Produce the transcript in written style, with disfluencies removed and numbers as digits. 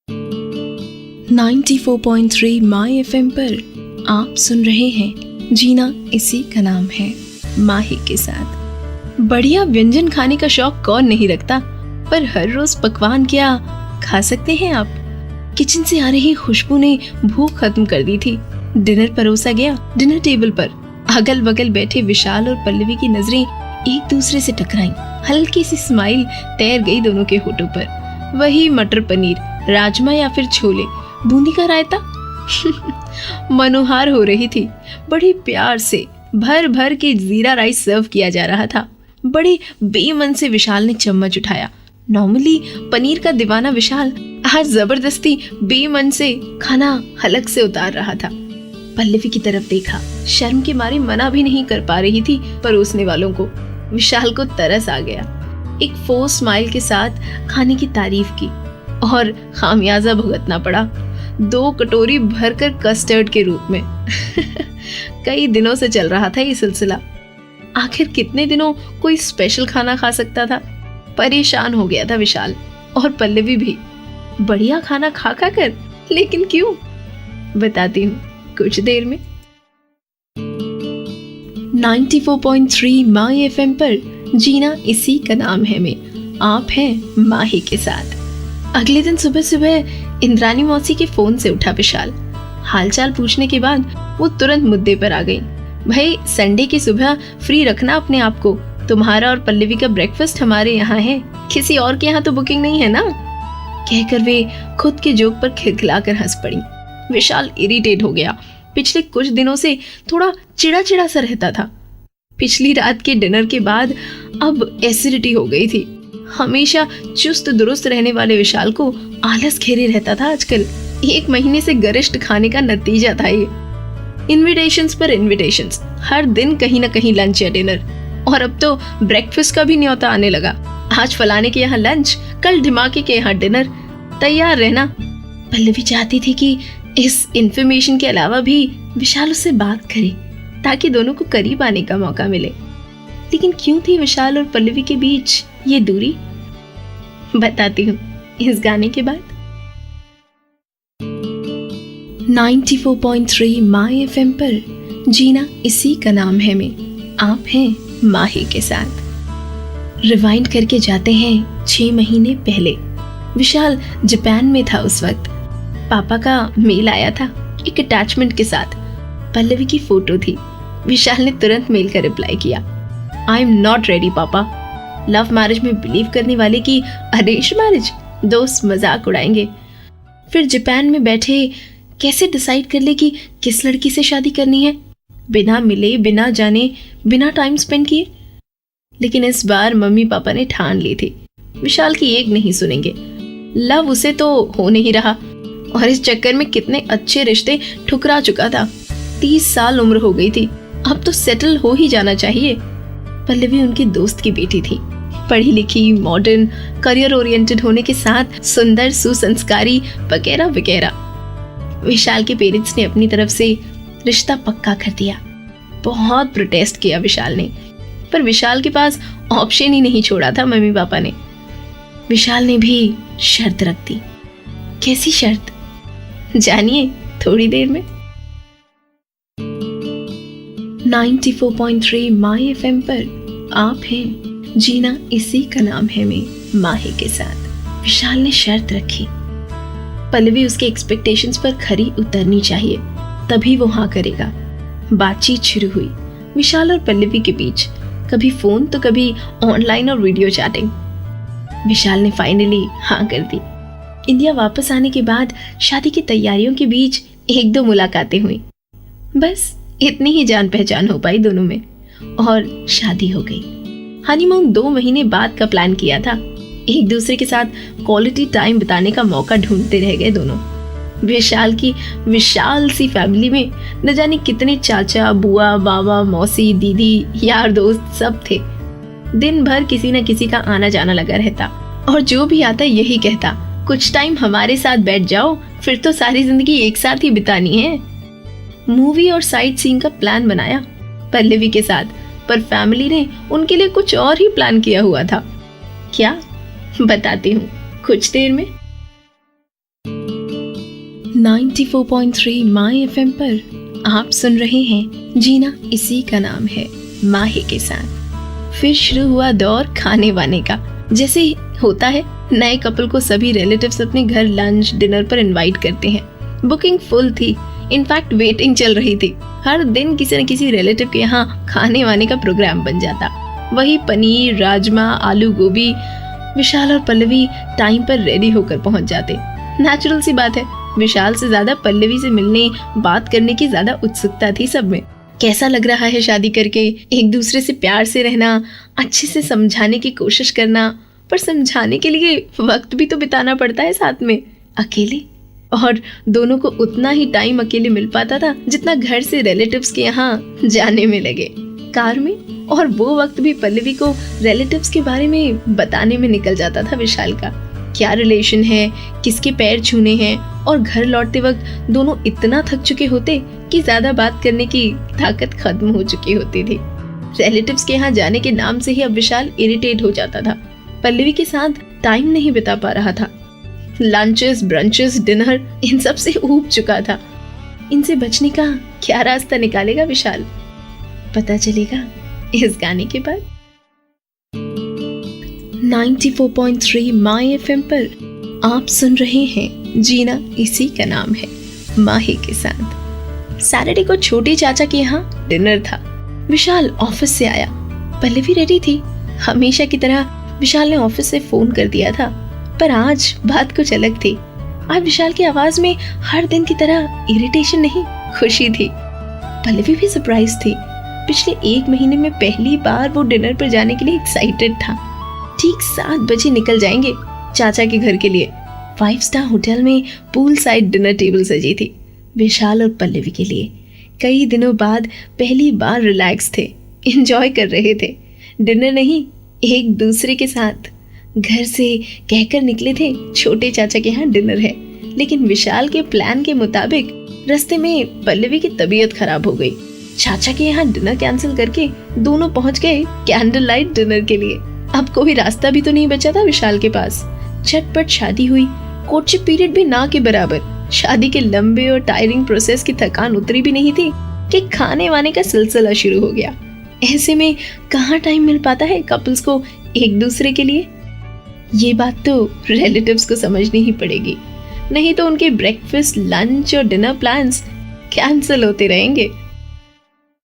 94.3 माई FM पर आप सुन रहे हैं जीना इसी का नाम है माही के साथ। बढ़िया व्यंजन खाने का शौक कौन नहीं रखता, पर हर रोज पकवान क्या खा सकते हैं आप? किचन से आ रही खुशबू ने भूख खत्म कर दी थी। डिनर परोसा गया। डिनर टेबल पर अगल बगल बैठे विशाल और पल्लवी की नजरें एक दूसरे से टकराईं। हल्की सी स्माइल तैर गई दोनों के होठों पर। वही मटर पनीर, राजमा या फिर छोले, बूंदी का रायता मनोहार हो रही थी। बड़ी प्यार से भर भर के जीरा राइस सर्व किया जा रहा था। बड़े बेमन से विशाल ने चम्मच उठाया। नॉर्मली पनीर का दीवाना विशाल आज जबरदस्ती बेमन से खाना हलक से उतार रहा था। पल्लवी की तरफ देखा। शर्म के मारे मना भी नहीं कर पा रही थी परोसने वालों को। विशाल को तरस आ गया। एक फोर्स स्माइल के साथ खाने की तारीफ की और खामियाजा भुगतना पड़ा। 2 कटोरी भरकर कस्टर्ड के रूप में कई दिनों से चल रहा था ये सिलसिला। आखिर कितने दिनों कोई स्पेशल खाना खा सकता था? परेशान हो गया था विशाल और पल्लवी भी। बढ़िया खाना खा खा कर, लेकिन क्यों? बताती हूँ कुछ देर में। 94.3 माई एफएम पर जीना इसी का नाम है में आप हैं माही के साथ। अगले दिन सुबह सुबह इंद्रानी मौसी के फोन से उठा विशाल। हालचाल पूछने के बाद वो तुरंत मुद्दे पर आ गई। भाई, संडे की सुबह फ्री रखना अपने आप को। तुम्हारा और पल्लवी का ब्रेकफास्ट हमारे यहाँ है, किसी और के यहाँ तो बुकिंग नहीं है ना? कहकर वे खुद के जोक पर खिलखिलाकर हंस पड़ी। विशाल इरिटेट हो गया। पिछले कुछ दिनों से थोड़ा चिड़ा चिड़ा सा रहता था। पिछली रात के डिनर के बाद अब एसिडिटी हो गई थी। हमेशा चुस्त दुरुस्त रहने वाले विशाल को आलस घेरे रहता था आजकल। 1 महीने से गरिष्ठ खाने का नतीजा था ये। इनविटेशंस पर इनविटेशंस, हर दिन कहीं ना कहीं लंच या डिनर, और अब तो ब्रेकफास्ट का भी न्योता आने लगा। आज फलाने के यहाँ लंच, कल ढिमाके के यहाँ डिनर। तैयार रहना। पल्लवी चाहती थी कि इस इंफॉर्मेशन के अलावा भी विशाल उससे बात करे ताकि दोनों को करीब आने का मौका मिले। लेकिन क्यों थी विशाल और पल्लवी के बीच ये दूरी? बताती हूँ इस गाने के बाद। 94.3 माई एफएम पर जीना इसी का नाम है में आप हैं माही के साथ। रिवाइंड करके जाते हैं 6 महीने पहले। विशाल जापान में था उस वक्त। पापा का मेल आया था एक अटैचमेंट के साथ। पल्लवी की फोटो थी। विशाल ने तुरंत मेल का रिप्लाई किया, आई एम नॉट रेडी पापा। लव मैरिज में बिलीव करने वाले की अरेंज मैरिज? दोस्त मजाक उड़ाएंगे। फिर जापान में बैठे कैसे डिसाइड कर ले कि किस लड़की से शादी करनी है? बिना मिले, बिना जाने, बिना टाइम स्पेंड किए। लेकिन इस बार मम्मी पापा ने ठान ली थी विशाल की एक नहीं सुनेंगे। लव उसे तो हो नहीं रहा और इस चक्कर में कितने अच्छे रिश्ते ठुकरा चुका था। 30 साल उम्र हो गई थी। अब तो सेटल हो ही जाना चाहिए। पल्लवी उनके दोस्त की बेटी थी। पढ़ी लिखी, मॉडर्न, करियर ओरिएंटेड होने के साथ सुंदर, सुसंस्कारी वगैरह वगैरह। विशाल के पेरेंट्स ने अपनी तरफ से रिश्ता पक्का कर दिया। बहुत प्रोटेस्ट किया विशाल ने, पर विशाल के पास ऑप्शन ही नहीं छोड़ा था मम्मी पापा ने। विशाल ने भी शर्त रख दी। कैसी शर्त? जानिए थोड़ी देर में। 94.3 माई एफएम पर आप हैं जीना इसी का नाम है में माही के साथ। विशाल ने शर्त रखी। पल्लवी उसके एक्सपेक्टेशंस पर खरी उतरनी चाहिए, तभी वो हाँ करेगा। बातचीत शुरू हुई विशाल और पल्लवी के बीच। कभी फोन तो कभी ऑनलाइन और वीडियो चैटिंग। विशाल ने फाइनली हाँ कर दी। इंडिया वापस आने के बाद शादी की तैयारियों के बीच 1-2 मुलाकातें हुई। बस इतनी ही जान पहचान हो पाई दोनों में और शादी हो गई। हनीमून 2 महीने बाद का प्लान किया था। एक दूसरे के साथ क्वालिटी टाइम बिताने का मौका ढूंढते रह गए दोनों। विशाल की विशाल सी फैमिली में न जाने कितने चाचा, बुआ, बाबा, मौसी, दीदी, यार दोस्त सब थे। दिन भर किसी न किसी का आना जाना लगा रहता और जो भी आता यही कहता, कुछ टाइम हमारे साथ बैठ जाओ, फिर तो सारी जिंदगी एक साथ ही बितानी है। मूवी और साइट सीइंग का प्लान बनाया पल्लवी के साथ, पर फैमिली ने उनके लिए कुछ और ही प्लान किया हुआ था। क्या? बताती हूँ कुछ देर में। 94.3 माई एफएम पर आप सुन रहे हैं जीना इसी का नाम है माही के साथ। फिर शुरू हुआ दौर खाने वाने का। जैसे होता है नए कपल को सभी रिलेटिव्स अपने घर लंच डिनर पर इनवाइट करते हैं। बुकिंग फुल थी, इनफैक्ट वेटिंग चल रही थी। हर दिन किसी न किसी रिलेटिव के यहाँ खाने वाने का प्रोग्राम बन जाता। वही पनीर, राजमा, आलू गोभी। विशाल और पल्लवी टाइम पर रेडी होकर पहुंच जाते। नेचुरल सी बात है, विशाल से ज्यादा पल्लवी से मिलने बात करने की ज्यादा उत्सुकता थी सब में। कैसा लग रहा है शादी करके, एक दूसरे से प्यार से रहना, अच्छे से समझाने की कोशिश करना, पर समझाने के लिए वक्त भी तो बिताना पड़ता है साथ में, अकेले। और दोनों को उतना ही टाइम अकेले मिल पाता था जितना घर से रिलेटिव्स के यहाँ जाने में लगे कार में। और वो वक्त भी पल्लवी को रिलेटिव्स के बारे में बताने में निकल जाता था विशाल का। क्या रिलेशन है, किसके पैर छूने हैं। और घर लौटते वक्त दोनों इतना थक चुके होते कि ज्यादा बात करने की ताकत खत्म हो चुकी होती थी। रिलेटिव्स के यहाँ जाने के नाम से ही अब विशाल इरिटेट हो जाता था। पल्लवी के साथ टाइम नहीं बिता पा रहा था। लंचेस, ब्रंचेस, डिनर, इन सब से ऊब चुका था। इनसे बचने का क्या रास्ता निकालेगा विशाल, पता चलेगा इस गाने के बाद। 94.3 माई एफएम पर आप सुन रहे हैं जीना इसी का नाम है माही के साथ। सैटरडे को छोटे चाचा के यहाँ डिनर था। विशाल ऑफिस से आया, पल्लवी रेडी थी। हमेशा की तरह विशाल ने ऑफिस से फोन कर दिया था, पर आज बात कुछ अलग थी। आज विशाल की आवाज में हर दिन की तरह इरिटेशन नहीं, खुशी थी। पल्लवी भी सरप्राइज थी। पिछले 1 महीने में पहली बार वो डिनर पर जाने के लिए एक्साइटेड था। ठीक 7 बजे निकल जाएंगे चाचा के घर के लिए। 5 स्टार होटल में पूल साइड डिनर टेबल सजी थी विशाल और पल्लवी के लिए। कई दिनों बाद पहली बार रिलैक्स थे, एंजॉय कर रहे थे। डिनर नहीं, एक दूसरे के साथ। घर से कहकर निकले थे छोटे चाचा के यहाँ डिनर है, लेकिन विशाल के प्लान के मुताबिक रास्ते में पल्लवी की तबीयत खराब हो गई। चाचा के यहाँ डिनर कैंसिल करके दोनों पहुंच गए कैंडल लाइट डिनर के लिए। अब कोई रास्ता भी तो नहीं बचा था विशाल के पास। झटपट शादी हुई, कोर्टशिप पीरियड भी ना के बराबर। शादी के लंबे और टायरिंग प्रोसेस की थकान उतरी भी नहीं थी कि खाने वाने का सिलसिला शुरू हो गया। ऐसे में कहाँ टाइम मिल पाता है कपल्स को एक दूसरे के लिए। ये बात तो रिलेटिव्स को समझनी ही पड़ेगी, नहीं तो उनके ब्रेकफास्ट, लंच और डिनर प्लान्स कैंसिल होते रहेंगे।